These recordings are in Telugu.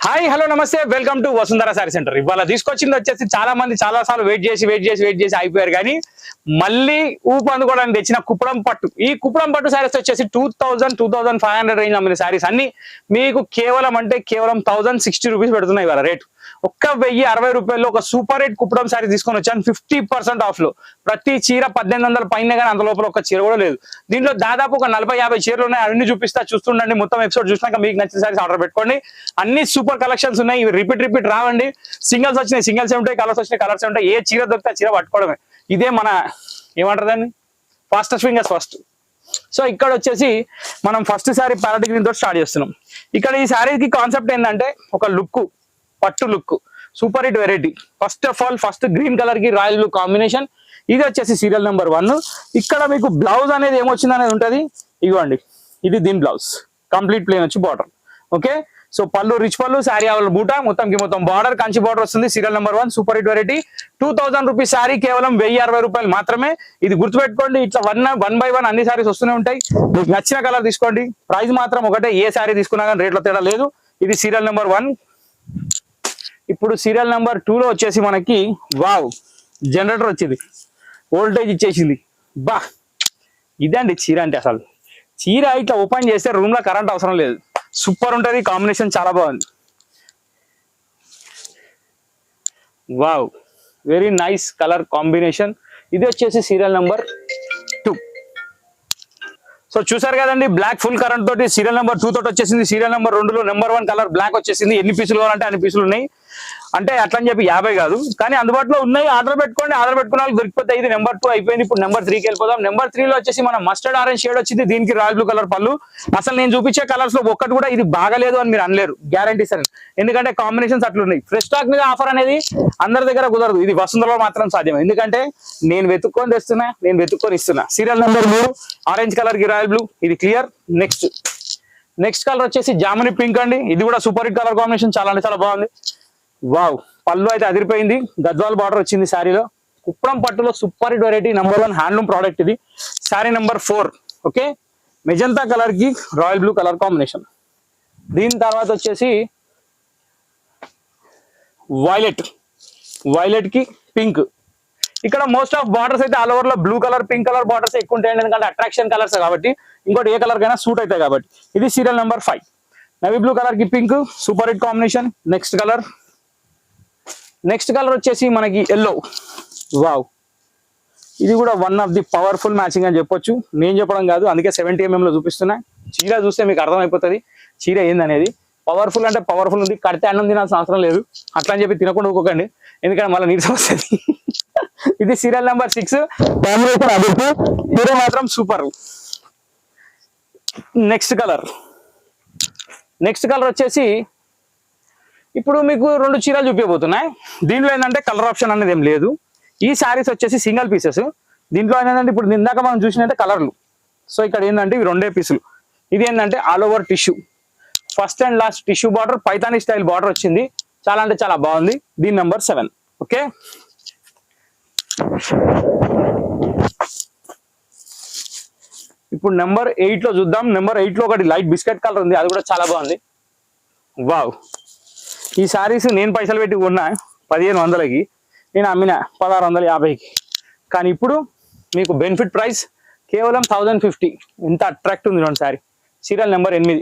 హాయ్ హలో నమస్తే welcome to Vasundhara sorry centre. ఇవాళ తీసుకొచ్చింది వచ్చేసి చాలా మంది చాలా సార్లు వెయిట్ చేసి అయిపోయారు, కానీ మళ్ళీ ఊపు అందుకోవడానికి తెచ్చిన కుప్పడం పట్టు. ఈ కుప్పడం పట్టు శారీస్ వచ్చేసి 2500 రేంజ్ అమ్మిన శారీస్ అన్ని మీకు కేవలం 1060 రూపీస్ పెడుతున్నాయి ఇవాళ రేటు. 1060 రూపాయల్లో ఒక సూపర్ రేట్ కుప్పడం శారీ తీసుకొని వచ్చాను 50% ఆఫ్ లో. ప్రతి చీర 1800 పైన, కానీ అంత లోపల ఒక చీర కూడా లేదు. దీంట్లో దాదాపు ఒక 40-50 చీరలు ఉన్నాయి. అన్ని చూపిస్తా, చూస్తుండండి. మొత్తం ఎపిసోడ్ చూసినాక మీకు నచ్చిన శారీస్ ఆర్డర్ పెట్టుకోండి. అన్ని సూపర్ కలెక్షన్స్ ఉన్నాయి. ఇవి రిపీట్ రావండి. సింగిల్స్ వచ్చినాయి సింగిల్స్ ఉంటాయి, కలర్స్ వచ్చినాయి కలర్స్ ఉంటాయి. ఏ చీర దొరికితే చీర పట్టుకోవడమే. ఇదే మన ఏమంటారు దాన్ని, ఫాస్టెస్ట్ ఫింగర్స్ ఫస్ట్. సో ఇక్కడ వచ్చేసి మనం ఫస్ట్ శారీ ప్యారెట్ గ్రీన్ తో స్టార్ట్ చేస్తున్నాం. ఇక్కడ ఈ శారీకి కాన్సెప్ట్ ఏంటంటే ఒక లుక్, పట్టు look, super hit variety. First of all first green colour కి రాయల్ బ్లూ కాంబినేషన్. ఇది వచ్చేసి సీరియల్ నెంబర్ 1. ఇక్కడ మీకు బ్లౌజ్ అనేది ఏమొచ్చింది అనేది ఉంటది. ఇదిగోండి, ఇది దీని బ్లౌజ్ కంప్లీట్ ప్లేన్ వచ్చి బార్డర్. ఓకే, సో పళ్ళు రిచ్ పళ్ళు, శారీ అవల్ బూటా, మొత్తం బార్డర్ కంచి బార్డర్ వస్తుంది. Serial number 1 super hit variety. 2000 rupees sari కేవలం 1060 రూపాయలు మాత్రమే. ఇది గుర్తుపెట్టుకోండి. ఇట్లా వన్ బై వన్ అన్ని శారీస్ వస్తూనే ఉంటాయి. మీకు నచ్చిన కలర్ తీసుకోండి. ప్రైస్ మాత్రం ఒకటే, ఏ శారీ తీసుకున్నా కానీ రేట్లో తేడా లేదు. ఇది సీరియల్ నెంబర్ 1. ఇప్పుడు సీరియల్ నెంబర్ 2 లో వచ్చేసి మనకి వావ్ జనరేటర్ వచ్చింది, వోల్టేజ్ ఇచ్చేసింది. బా, ఇదండి చీర అంటే. అసలు చీర ఇట్లా ఓపెన్ చేస్తే రూమ్ లో కరెంట్ అవసరం లేదు. సూపర్ ఉంటది, కాంబినేషన్ చాలా బాగుంది. Wow, very nice colour combination. ఇది వచ్చేసి సీరియల్ నెంబర్ 2. సో చూసారు కదండి, బ్లాక్ ఫుల్ కరెంట్ తోటి సీరియల్ నెంబర్ 2 తోటి వచ్చేసింది. సీరియల్ నెంబర్ 2 లో నెంబర్ 1 కలర్ బ్లాక్ వచ్చేసింది. ఎన్ని పీసులు కావాలంటే అన్ని పీసులు ఉన్నాయి. అంటే అట్లా అని చెప్పి 50 కాదు, కానీ అందుబాటులో ఉన్నాయి. ఆర్డర్ పెట్టుకోండి. ఆర్డర్ పెట్టుకున్న వాళ్ళు దొరికిపోతే. ఇది నెంబర్ 2 అయిపోయింది. ఇప్పుడు నెంబర్ 3కి వెళ్ళిపోదాం. నెంబర్ 3 లో వచ్చేసి మన మస్టర్డ్ ఆరెంజ్ షేడ్ వచ్చింది. దీనికి రాయల్ బ్లూ కలర్ పళ్ళు. అసలు నేను చూపించే కలర్స్ లో ఒక్కటి కూడా ఇది బాగలేదు అని మీరు అనలేరు, గ్యారంటీ సార్. ఎందుకంటే కాంబినేషన్స్ అట్లున్నాయి. ఫ్రెష్ స్టాక్ మీద ఆఫర్ అనేది అందరి దగ్గర కుదరదు. ఇది వసుంధరలో మాత్రం సాధ్యం. ఎందుకంటే నేను వెతుక్కొని తెస్తున్నా, నేను వెతుక్కొని ఇస్తున్నా. సీరియల్ నెంబర్ 3 ఆరెంజ్ కలర్ కి రాయల్ బ్లూ, ఇది క్లియర్. నెక్స్ట్ కలర్ వచ్చేసి జాముని పింక్ అండి. ఇది కూడా సూపర్ హిట్ కలర్ కాంబినేషన్, చాలా అంటే చాలా బాగుంది. వావ్, పళ్ళు అయితే అదిరిపోయింది. గద్వాల్ బార్డర్ వచ్చింది శారీలో. కుప్పడం పట్టులో super hit variety, number 1 handloom product ఇది. Sari number 4. Okay, magenta colour కి రాయల్ బ్లూ కలర్ కాంబినేషన్. దీని తర్వాత వచ్చేసి వైలెట్ కి పింక్. ఇక్కడ మోస్ట్ ఆఫ్ బార్డర్స్ అయితే ఆల్ ఓవర్ లో blue colour, pink colour borders ఎక్కువ ఉంటాయండి. ఎందుకంటే అట్రాక్షన్ కలర్స్ కాబట్టి, ఇంకోటి ఏ కలర్ కైనా సూట్ అవుతాయి కాబట్టి. ఇది serial number 5. Navy blue colour కి pink, super hit combination. Next colour వచ్చేసి మనకి ఎల్లో. వావ్, ఇది కూడా one of the powerful matching అని చెప్పొచ్చు. నేను చెప్పడం కాదు, అందుకే 70 mm లో చూపిస్తున్నా. చీర చూస్తే మీకు అర్థమైపోతుంది చీర ఏందనేది. పవర్ఫుల్ అంటే పవర్ఫుల్ ఉంది. కడితే అన్నం తినాల్సిన అవసరం లేదు. అట్లా అని చెప్పి తినకుండా ఊకోకండి, ఎందుకంటే మళ్ళీ నీరసం వస్తుంది. ఇది సీరియల్ నెంబర్ 6. చీర మాత్రం సూపర్. నెక్స్ట్ కలర్ వచ్చేసి ఇప్పుడు మీకు 2 చీరలు చూపించబోతున్నాయి. దీంట్లో ఏంటంటే కలర్ ఆప్షన్ అనేది ఏం లేదు. ఈ శారీస్ వచ్చేసి సింగిల్ పీసెస్. దీంట్లో ఏంటంటే ఇప్పుడు ఇందాక మనం చూసినట్టే కలర్లు. సో ఇక్కడ ఏంటంటే ఇవి 2 పీసులు. ఇది ఏంటంటే all over tissue, first and last tissue border, Paithani style border వచ్చింది. చాలా అంటే చాలా బాగుంది. దీని నెంబర్ 7. ఓకే, ఇప్పుడు నెంబర్ 8 లో చూద్దాం. నెంబర్ 8 లో ఒకటి లైట్ బిస్కెట్ కలర్ ఉంది, అది కూడా చాలా బాగుంది. వావ్, ఈ శారీస్ నేను పైసలు పెట్టి కొన్నా 1500కి, నేను అమ్మిన 1650కి. కానీ ఇప్పుడు మీకు బెనిఫిట్ ప్రైస్ కేవలం 1050. ఎంత అట్రాక్ట్ ఉంది రెండు శారీ. Serial number 8.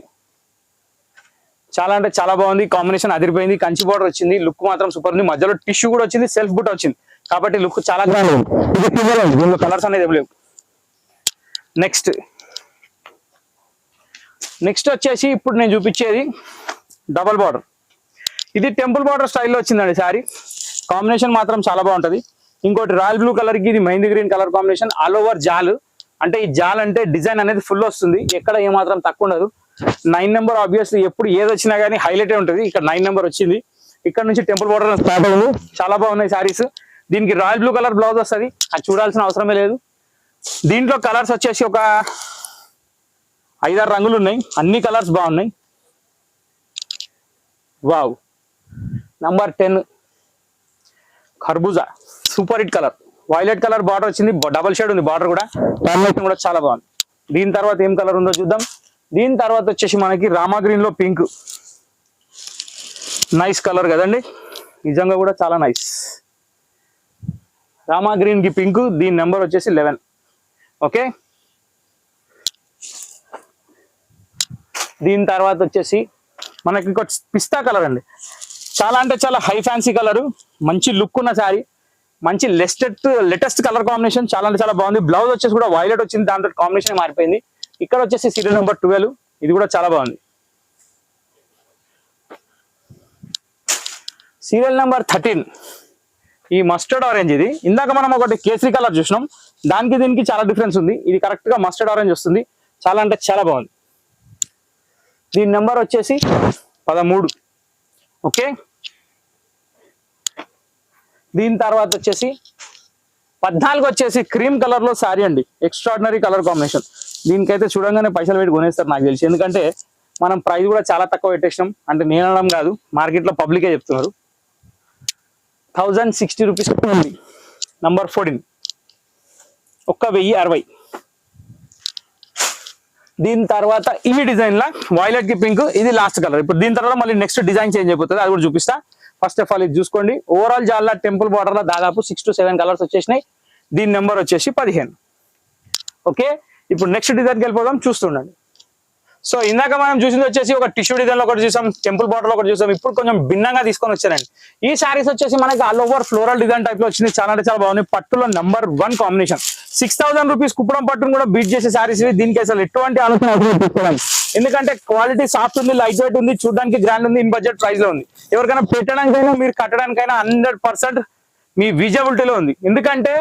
చాలా అంటే చాలా బాగుంది. కాంబినేషన్ అదిరిపోయింది. కంచి బార్డర్ వచ్చింది. లుక్ మాత్రం సూపర్ ఉంది. మధ్యలో టిష్యూ కూడా వచ్చింది, సెల్ఫ్ బుట్ వచ్చింది, కాబట్టి లుక్ చాలా గ్రాండ్ ఉంది. ఇది క్లియర్ ఉంది, దీనిలో కలర్స్ అనేది ఏం లేవు. నెక్స్ట్ వచ్చేసి ఇప్పుడు నేను చూపించేది డబల్ బార్డర్. ఇది టెంపుల్ బార్డర్ స్టైల్లో వచ్చిందండి శారీ. కాంబినేషన్ మాత్రం చాలా బాగుంటది. ఇంకోటి రాయల్ బ్లూ కలర్ కి ఇది mehndi green colour combination. All over జాల్, అంటే ఈ జాల్ అంటే డిజైన్ అనేది ఫుల్ వస్తుంది, ఎక్కడ ఏమాత్రం తక్కువ ఉండదు. 9 నెంబర్ ఆబ్వియస్లీ ఎప్పుడు ఏది వచ్చినా కానీ హైలైట్ ఉంటుంది. ఇక్కడ 9 నెంబర్ వచ్చింది. ఇక్కడ నుంచి టెంపుల్ బార్డర్ స్టార్ట్ అయింది. చాలా బాగున్నాయి శారీస్. దీనికి రాయల్ బ్లూ కలర్ బ్లౌజ్ వస్తుంది, అది చూడాల్సిన అవసరమే లేదు. దీంట్లో కలర్స్ వచ్చేసి ఒక 5-6 రంగులు ఉన్నాయి. అన్ని కలర్స్ బాగున్నాయి. వావ్, నంబర్ 10 ఖర్బూజా, super hit colour. Violet colour border వచ్చింది, డబల్ షేడ్ ఉంది బార్డర్ కూడా. కాంబినేషన్ కూడా చాలా బాగుంది. దీని తర్వాత ఏం కలర్ ఉందో చూద్దాం. దీని తర్వాత వచ్చేసి మనకి రామా గ్రీన్ లో పింక్. నైస్ కలర్ కదండి, నిజంగా కూడా చాలా నైస్. రామా గ్రీన్ కి పింక్, దీని నెంబర్ వచ్చేసి 11. ఓకే, దీని తర్వాత వచ్చేసి మనకి ఇంకో పిస్తా కలర్ అండి. చాలా అంటే చాలా హై ఫ్యాన్సీ కలరు, మంచి లుక్ ఉన్న శారీ, మంచి లేటెస్ట్ కలర్ కాంబినేషన్, చాలా అంటే చాలా బాగుంది. బ్లౌజ్ వచ్చేసి కూడా వైలెట్ వచ్చింది, దాంతో కాంబినేషన్ మారిపోయింది. ఇక్కడ వచ్చేసి సీరియల్ నెంబర్ 12, ఇది కూడా చాలా బాగుంది. సీరియల్ నెంబర్ 13 ఈ మస్టర్డ్ ఆరెంజ్. ఇది ఇందాక మనం ఒకటి కేసరి కలర్ చూసినాం, దానికి దీనికి చాలా డిఫరెన్స్ ఉంది. ఇది కరెక్ట్ గా మస్టర్డ్ ఆరెంజ్ వస్తుంది, చాలా అంటే చాలా బాగుంది. దీని నెంబర్ వచ్చేసి 13. ఓకే, దీని తర్వాత వచ్చేసి 14 వచ్చేసి క్రీమ్ కలర్ లో శారీ అండి, ఎక్స్ట్రాడినరీ కలర్ కాంబినేషన్. దీనికైతే చూడంగానే పైసలు పెట్టి కొనేస్తారు నాకు తెలిసి, ఎందుకంటే మనం ప్రైస్ కూడా చాలా తక్కువ పెట్టేసినాం. అంటే నేను అనడం కాదు, మార్కెట్ లో పబ్లికే చెప్తున్నారు. 1060 రూపీస్ ఉంది. నంబర్ 14, 1060. దీని తర్వాత ఈ డిజైన్ లా వైలెట్ కి పింక్, ఇది లాస్ట్ కలర్. ఇప్పుడు దీని తర్వాత మళ్ళీ నెక్స్ట్ డిజైన్ చేంజ్ అయిపోతుంది, అది కూడా చూపిస్తా. ఫస్ట్ ఆఫ్ ఆల్ ఇది చూసుకోండి. ఓవరాల్ జాలా టెంపుల్ బార్డర్ లో దాదాపు 6 to 7 కలర్స్ వచ్చేసినాయి. దీని నెంబర్ వచ్చేసి 15. ఓకే, ఇప్పుడు నెక్స్ట్ డిజైన్కి వెళ్ళిపోదాం, చూస్తుండండి. సో ఇందాక మనం చూసింది వచ్చేసి ఒక టిష్యూ డిజైన్ లో ఒకటి చూసాం, టెంపుల్ బార్డర్ లో ఒకటి చూసాం. ఇప్పుడు కొంచెం భిన్నంగా తీసుకొని వచ్చారండి. ఈ శారీస్ వచ్చేసి మనకి all over floral design type లో వచ్చింది, చాలా అంటే చాలా బాగుంది. పట్టులో నంబర్ 1 కాంబినేషన్. 6000 రూపీస్ కుప్పడం పట్టును కూడా బీట్ చేసే శారీస్. దీనికి అసలు ఎటువంటి ఆలోచన తీసుకోవాలి, ఎందుకంటే క్వాలిటీ సాఫ్ట్ ఉంది, లైట్ వెయిట్ ఉంది, చూడడానికి గ్రాండ్ ఉంది, ఇన్ బడ్జెట్ ప్రైస్ లో ఉంది. ఎవరికైనా పెట్టడానికైనా మీరు కట్టడానికైనా 100% మీ విజిబిలిటీలో ఉంది. ఎందుకంటే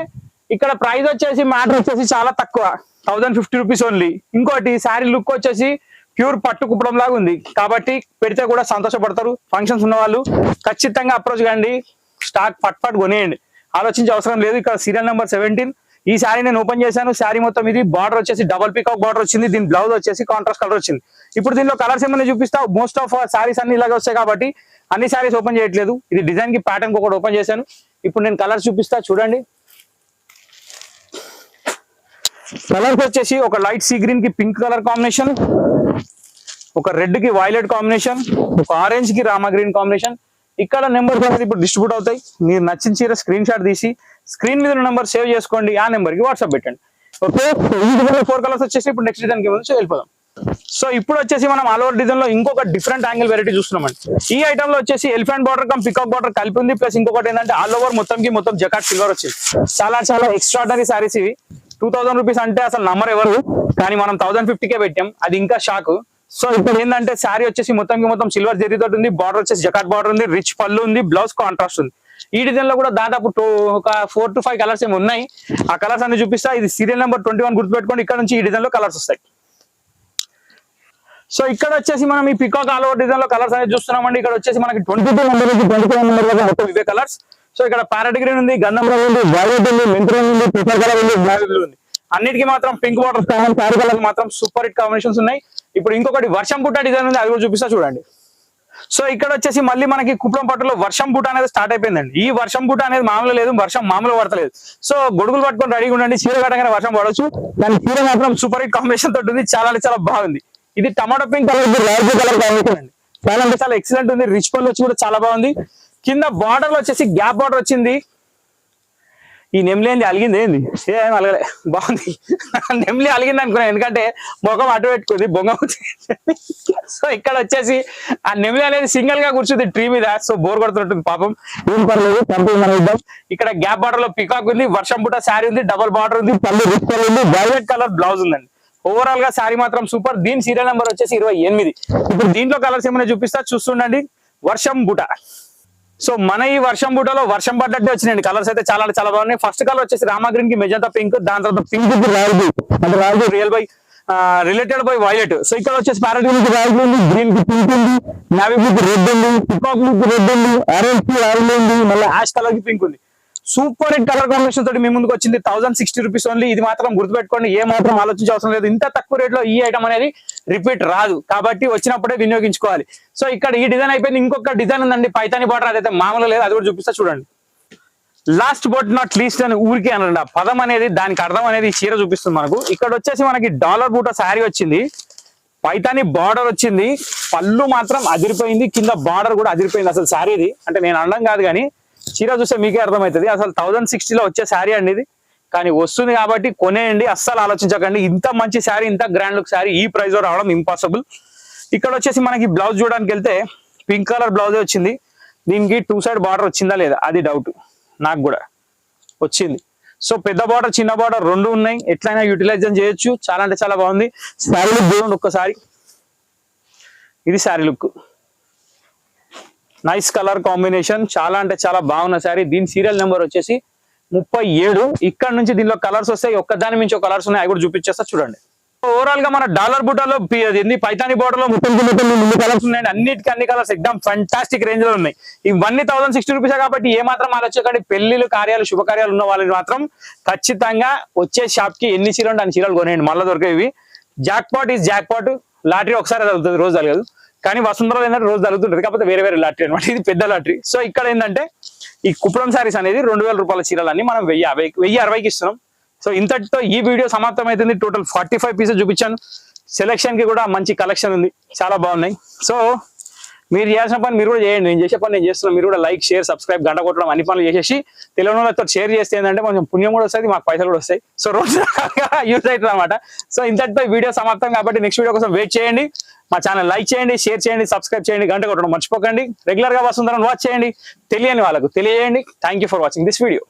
ఇక్కడ ప్రైస్ వచ్చేసి మ్యాటర్ వచ్చేసి చాలా తక్కువ, 1050 రూపీస్ ఓన్లీ. ఇంకోటి శారీ లుక్ వచ్చేసి ప్యూర్ పట్టు కుప్పడం లాగా ఉంది, కాబట్టి పెడితే కూడా సంతోషపడతారు. ఫంక్షన్స్ ఉన్న వాళ్ళు ఖచ్చితంగా అప్రోచ్ కండి, స్టాక్ పట్ కొనేయండి, ఆలోచించే అవసరం లేదు. ఇక్కడ సీరియల్ నెంబర్ 17 ఈ శారీ నేను ఓపెన్ చేశాను. శారీ మొత్తం ఇది బార్డర్ వచ్చేసి డబల్ పీకాక్ బార్డర్ వచ్చింది, దీని బ్లౌజ్ వచ్చేసి కాంట్రాస్ట్ కలర్ వచ్చింది. ఇప్పుడు దీనిలో కలర్స్ ఏమైనా చూపిస్తా. మోస్ట్ ఆఫ్ శారీస్ అన్ని ఇలాగే వస్తాయి కాబట్టి అన్ని శారీస్ ఓపెన్ చేయట్లేదు. ఇది డిజైన్ కి ప్యాటర్న్ ఒకటి ఓపెన్ చేశాను. ఇప్పుడు నేను కలర్స్ చూపిస్తా, చూడండి. కలర్స్ వచ్చేసి ఒక లైట్ సీ గ్రీన్ కి పింక్ కలర్ కాంబినేషన్, ఒక రెడ్ కి వైలెట్ కాంబినేషన్, ఒక ఆరెంజ్ కి రామా గ్రీన్ కాంబినేషన్. ఇక్కడ నెంబర్స్ అనేది ఇప్పుడు డిస్ట్రిబ్యూట్ అవుతాయి. మీరు నచ్చిన చీర స్క్రీన్ షాట్ తీసి స్క్రీన్ మీద నెంబర్ సేవ్ చేసుకోండి, ఆ నెంబర్ కి వాట్సాప్ పెట్టండి. ఓకే, ఈ 4 కలర్స్ వచ్చేసి ఇప్పుడు నెక్స్ట్ డిజైన్ కి వెళ్ళిపోదాం. సో ఇప్పుడు వచ్చేసి మనం ఆల్ ఓవర్ డిజైన్ లో ఇంకొక డిఫరెంట్ యాంగిల్ వెరైటీ చూస్తున్నామండి. ఈ ఐటమ్ లో వచ్చేసి elephant border come peacock border కలిపి ఉంది, ప్లస్ ఇంకొకటి ఏంటంటే ఆల్ ఓవర్ మొత్తం జకాట్ సిల్వర్ వచ్చింది. చాలా చాలా ఎక్స్ట్రాడనరీ సారీస్ ఇవి. 2000 రూపీస్ అంటే అసలు నమ్మర్ ఎవరు, కానీ మనం 1050కే పెట్టాం, అది ఇంకా షాక్. సో ఇప్పుడు ఏంటంటే శారీ వచ్చేసి మొత్తం సిల్వర్ జరీతో ఉంది, బార్డర్ వచ్చేసి జకాట్ బార్డర్ ఉంది, రిచ్ పళ్ళు ఉంది, బ్లౌజ్ కాంట్రాస్ట్ ఉంది. ఈ డిజైన్ లో కూడా దాదాపు ఒక 4 to 5 కలర్స్ ఏమి ఉన్నాయి. ఆ కలర్స్ అన్ని చూపిస్తా. ఇది సీరియల్ నెంబర్ 21 గుర్తుపెట్టుకోండి. ఇక్కడ నుంచి ఈ డిజైన్ లో కలర్స్ వస్తాయి. సో ఇక్కడ వచ్చేసి మనం ఈ పికాక్ ఆల్ ఓవర్ డిజైన్ లో కలర్స్ అనేది చూస్తున్నామండి. ఇక్కడ వచ్చేసి మనకి 22 నెంబర్ నుంచి 27 నెంబర్ మొత్తం ఇవే కలర్స్. సో ఇక్కడ ప్యారెట్ గ్రీన్ ఉంది, గంధం రంగు ఉంది, వైలెట్ ఉంది, మెంత్ రంగు ఉంది, పేపర్ కలర్ ఉంది, బ్లాక్ బ్లూ ఉంది. అన్నిటికీ మాత్రం పింక్ బార్డర్ శారీ కలర్ మాత్రం సూపర్ హిట్ కాంబినేషన్స్ ఉన్నాయి. ఇప్పుడు ఇంకొకటి వర్షం బుట్ట డిజైన్ ఉంది, అది కూడా చూపిస్తా చూడండి. సో ఇక్కడ వచ్చేసి మళ్ళీ మనకి కుప్పడం పట్టులో వర్షం బూట అనేది స్టార్ట్ అయిపోయిందండి. ఈ వర్షం బూట అనేది మామూలు లేదు, వర్షం మామూలు పడతలేదు. సో గొడుగులు పట్టుకొని రెడీగా ఉండండి, చీర కట్టగానే వర్షం పడవచ్చు. దాని చీర మాత్రం సూపర్ హిట్ కాంబినేషన్ తోటి ఉంది, చాలా చాలా బాగుంది. ఇది tomato pink colour, royal colour combination అండి. చాలా అంటే చాలా ఎక్సలెంట్ ఉంది. రిచ్ పళ్ళు వచ్చి కూడా చాలా బాగుంది. కింద బార్డర్ లో వచ్చేసి గ్యాప్ బార్డర్ వచ్చింది. ఈ నెమ్లి ఏంది అలిగింది, ఏంది ఏం అలగలే, బాగుంది. నెమ్లి అలిగింది అనుకున్నాను, ఎందుకంటే ముఖం అటు పెట్టుకుంది బొంగ. సో ఇక్కడ వచ్చేసి ఆ నెమ్లి అనేది సింగిల్ గా కూర్చుంది ట్రీ మీద. సో బోర్ కొడుతుంటుంది పాపం, ఏం పర్లేదు, మనం ఇద్దాం. ఇక్కడ గ్యాప్ బార్డర్ లో పికాక్ ఉంది, వర్షం బుట్ట శారీ ఉంది, డబల్ బార్డర్ ఉంది, పళ్ళు రిచ్ పళ్ళు ఉంది, వైలెట్ కలర్ బ్లౌజ్ ఉందండి. ఓవరాల్ గా శారీ మాత్రం సూపర్. దీని సీరియల్ నెంబర్ వచ్చేసి 28. ఇప్పుడు దీంట్లో కలర్స్ ఏమైనా చూపిస్తా, చూస్తుండండి. వర్షం బుట. సో మన ఈ వర్షం బూటలో వర్షం పడ్డట్టే వచ్చినాయండి. కలర్స్ అయితే చాలా చాలా బాగున్నాయి. ఫస్ట్ కలర్ వచ్చేసి రామా గ్రీన్ కి మెజంతా పింక్, దాని తర్వాత పింక్ కి రాయల్ అంటే royal real by related by violet. So ఇక్కడ వచ్చేసి ప్యారెట్ గ్రీన్ కి రాయల్ ఉంది, గ్రీన్ కి పింక్ ఉంది, నావీ బ్లూ కి రెడ్ ఉంది, పికాక్ బ్లూ కి రెడ్ ఉంది, ఆరెంజ్ కి రాయల్ ఉంది, మళ్ళీ యాష్ కలర్ కి పింక్ ఉంది. సూపర్ హిట్ కలర్ కాంబినేషన్ తోటి మీ ముందుకు వచ్చింది. 1060 రూపీస్ ఓన్లీ. ఇది మాత్రం గుర్తుపెట్టుకోండి, ఏ మాత్రం ఆలోచించే అవసరం లేదు. ఇంత తక్కువ రేట్ లో ఈ ఐటమ్ అనేది రిపీట్ రాదు, కాబట్టి వచ్చినప్పుడే వినియోగించుకోవాలి. సో ఇక్కడ ఈ డిజైన్ అయిపోయింది. ఇంకొక డిజైన్ ఉందండి, పైతాని బార్డర్. అదైతే మామూలు లేదు, అది కూడా చూపిస్తా చూడండి. లాస్ట్ బట్ నాట్ లీస్ట్ అని ఊరికే అనండి, ఆ పదం అనేది దానికి అర్థం అనేది ఈ చీర చూపిస్తుంది మనకు. ఇక్కడ వచ్చేసి మనకి డాలర్ బూట శారీ వచ్చింది. పైతాని బార్డర్ వచ్చింది, పళ్ళు మాత్రం అదిరిపోయింది, కింద బార్డర్ కూడా అదిరిపోయింది. అసలు శారీది అంటే నేను అనడం కాదు కానీ చీర చూస్తే మీకే అర్థమవుతుంది. అసలు 1060లో వచ్చే శారీ అండి ఇది. కానీ వస్తుంది కాబట్టి కొనేయండి, అస్సలు ఆలోచించకండి. ఇంత మంచి శారీ, ఇంత గ్రాండ్ లుక్ శారీ ఈ ప్రైస్ లో రావడం ఇంపాసిబుల్. ఇక్కడ వచ్చేసి మనకి బ్లౌజ్ చూడడానికి వెళ్తే పింక్ కలర్ బ్లౌజ్ వచ్చింది. దీనికి 2 సైడ్ బార్డర్ వచ్చిందా లేదా అది డౌట్, నాకు కూడా వచ్చింది. సో పెద్ద బార్డర్ చిన్న బార్డర్ రెండు ఉన్నాయి, ఎట్లయినా యూటిలైజ్ చేయొచ్చు. చాలా అంటే చాలా బాగుంది. శారీ లుక్ చూడండి ఒక్కసారి, ఇది sari look. Nice colour combination, చాలా అంటే చాలా బాగున్న శారీ. దీని సీరియల్ నెంబర్ వచ్చేసి 37. ఇక్కడ నుంచి దీనిలో కలర్స్ వస్తాయి, ఒక్కదాని మించి కలర్స్ ఉన్నాయి, అవి కూడా చూపించేస్తా చూడండి. ఓవరాల్ గా మన డాలర్ బుటాలో పైతాని బోర్డర్ లో 30 కలర్స్ ఉన్నాయి. అన్నిటికీ అన్ని కలర్స్ ఎక్దమ్ ఫంటాస్టిక్ రేంజ్ లో ఉన్నాయి. ఇవన్నీ 1060 రూపీస్ కాబట్టి ఏ మాత్రం ఆలోచించకండి. పెళ్లిళ్ళు, కార్యాలు, శుభకార్యాలు ఉన్న వాళ్ళని మాత్రం ఖచ్చితంగా వచ్చే షాప్ కి ఎన్ని చీరలు ఉంటే అన్ని చీరలు కొనేయండి, మళ్ళీ దొరికేవి. Jackpot is jackpot. Lottery ఒకసారి తగ్గుతుంది, రోజు తగ్గదు. కానీ వసుంధరలో ఏంటంటే రోజు తగ్గుతుంటది, కాకపోతే వేరే వేరే లాటరీ అనమాట. ఇది పెద్ద లాటరీ. సో ఇక్కడ ఏంటంటే ఈ కుప్పడం శారీస్ అనేది 2000 రూపాయల చీరలన్నీ మనం 1060కి ఇస్తున్నాం. సో ఇంతటితో ఈ వీడియో సమాప్తం అవుతుంది. టోటల్ 45 పీసెస్ చూపించాను. సెలెక్షన్ కి కూడా మంచి కలెక్షన్ ఉంది, చాలా బాగున్నాయి. సో మీరు చేయాల్సిన పని మీరు కూడా చేయండి, నేను చేసే పని నేను చేస్తున్నాను. మీరు కూడా లైక్, షేర్, సబ్స్క్రైబ్, గంట కొట్టడం అన్ని పనులు చేసేసి తెలియని వాళ్ళతో షేర్ చేస్తే ఏంటంటే కొంచెం పుణ్యం కూడా వస్తుంది, మాకు పైసలు కూడా వస్తాయి. సో రోజు యూజ్ అవుతుంది అనమాట. సో ఇంతటితో వీడియో సమాప్తం కాబట్టి నెక్స్ట్ వీడియో కోసం వెయిట్ చేయండి. మా ఛానల్ లైక్ చేయండి, షేర్ చేయండి, సబ్స్క్రైబ్ చేయండి, గంట కొట్టడం మర్చిపోకండి. రెగ్యులర్ గా వస్తుందని వాచ్ చేయండి, తెలియని వాళ్ళకు తెలియజేయండి. Thank you for watching this video.